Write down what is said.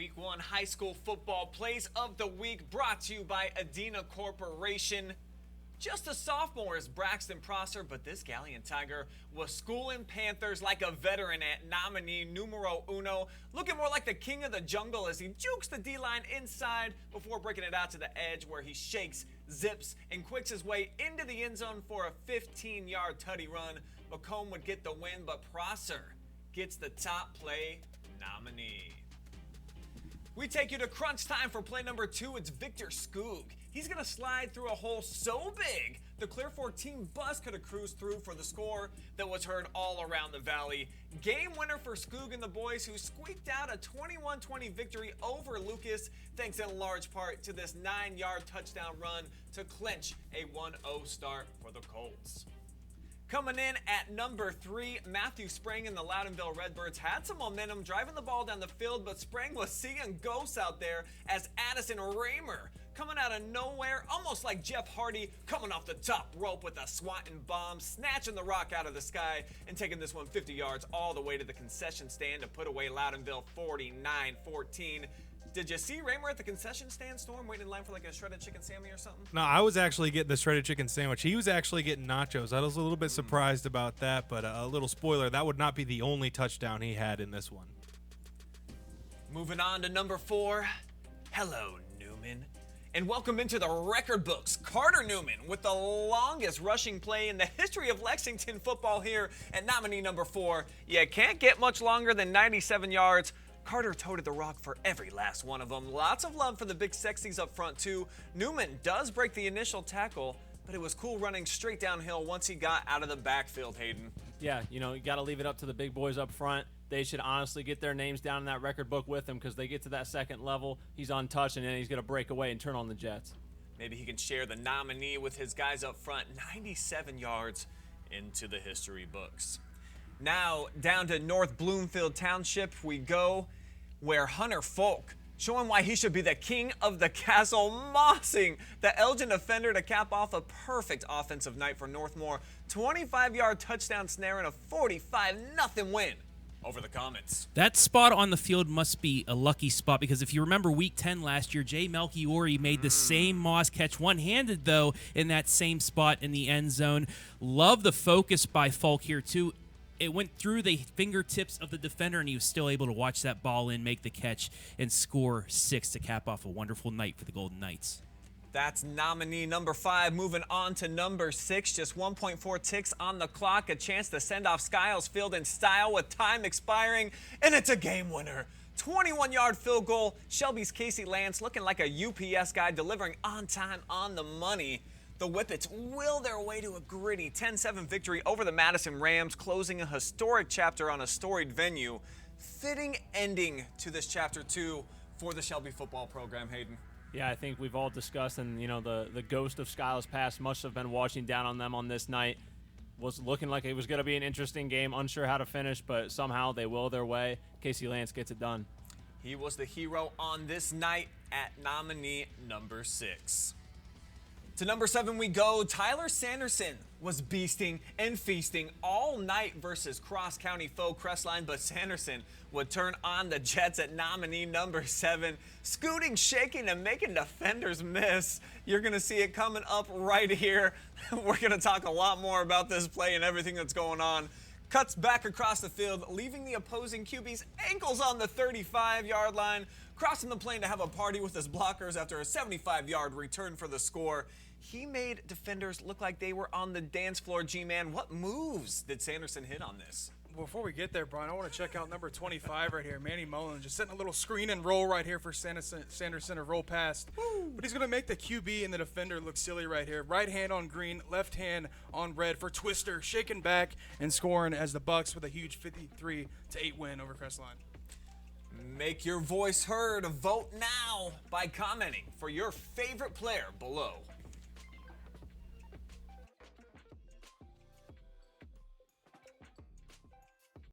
Week 1 high school football plays of the week brought to you by Adena Corporation. Just a sophomore is Braxton Prosser, but this Galion Tiger was schooling Panthers like a veteran at nominee numero uno, looking more like the king of the jungle as he jukes the D-line inside before breaking it out to the edge where he shakes, zips, and quicks his way into the end zone for a 15-yard tutty run. McComb would get the win, but Prosser gets the top play nominee. We take you to crunch time for play number 2. It's Victor Skoog. He's going to slide through a hole so big, the Clear Fork team bus could have cruised through for the score that was heard all around the valley. Game winner for Skoog and the boys, who squeaked out a 21-20 victory over Lucas, thanks in large part to this 9-yard touchdown run to clinch a 1-0 start for the Colts. Coming in at number 3, Matthew Sprang and the Loudonville Redbirds had some momentum driving the ball down the field, but Sprang was seeing ghosts out there as Adison Reymer, coming out of nowhere, almost like Jeff Hardy, coming off the top rope with a swatting bomb, snatching the rock out of the sky and taking this one 50 yards all the way to the concession stand to put away Loudonville 49-14. Did you see Reymer at the concession stand, Storm, waiting in line for like a shredded chicken sandwich or something? No, I was actually getting the shredded chicken sandwich. He was actually getting nachos. I was a little bit surprised about that, but a little spoiler, that would not be the only touchdown he had in this one. Moving on to number 4, hello, Newman. And welcome into the record books, Carter Newman with the longest rushing play in the history of Lexington football here at nominee number 4. You can't get much longer than 97 yards. Carter toted the rock for every last one of them. Lots of love for the big sexies up front too. Newman does break the initial tackle, but it was cool running straight downhill once he got out of the backfield, Hayden. Yeah, you got to leave it up to the big boys up front. They should honestly get their names down in that record book with him, because they get to that second level, he's untouched, and then he's going to break away and turn on the Jets. Maybe he can share the nominee with his guys up front. 97 yards into the history books. Now, down to North Bloomfield Township we go, where Hunter Fulk, showing why he should be the king of the castle, mossing the Elgin defender to cap off a perfect offensive night for Northmor. 25-yard touchdown snare and a 45-0 win over the Comets. That spot on the field must be a lucky spot, because if you remember Week 10 last year, Jay Melchiori made the same Moss catch one-handed, though, in that same spot in the end zone. Love the focus by Fulk here, too. It went through the fingertips of the defender, and he was still able to watch that ball in, make the catch, and score 6 to cap off a wonderful night for the Golden Knights. That's nominee number 5. Moving on to number 6. Just 1.4 ticks on the clock. A chance to send off Skiles Field in style with time expiring, and it's a game winner. 21-yard field goal. Shelby's Casey Lantz looking like a UPS guy, delivering on time, on the money. The Whippets will their way to a gritty 10-7 victory over the Madison Rams, closing a historic chapter on a storied venue. Fitting ending to this chapter 2 for the Shelby football program, Hayden. Yeah, I think we've all discussed, and the ghost of Skiles past must have been watching down on them on this night. Was looking like it was going to be an interesting game, unsure how to finish, but somehow they will their way. Casey Lantz gets it done. He was the hero on this night at nominee number 6. To number 7 we go. Tyler Sanderson was beasting and feasting all night versus cross-county foe Crestline, but Sanderson would turn on the Jets at nominee number 7. Scooting, shaking, and making defenders miss. You're going to see it coming up right here. We're going to talk a lot more about this play and everything that's going on. Cuts back across the field, leaving the opposing QB's ankles on the 35-yard line, crossing the plane to have a party with his blockers after a 75-yard return for the score. He made defenders look like they were on the dance floor, G-Man. What moves did Sanderson hit on this? Before we get there, Brian, I want to check out number 25 right here, Manny Mullen, just setting a little screen and roll right here for Sanderson to roll past. Woo. But he's going to make the QB and the defender look silly right here. Right hand on green, left hand on red for Twister, shaking back and scoring as the Bucks with a huge 53-8 win over Crestline. Make your voice heard. Vote now by commenting for your favorite player below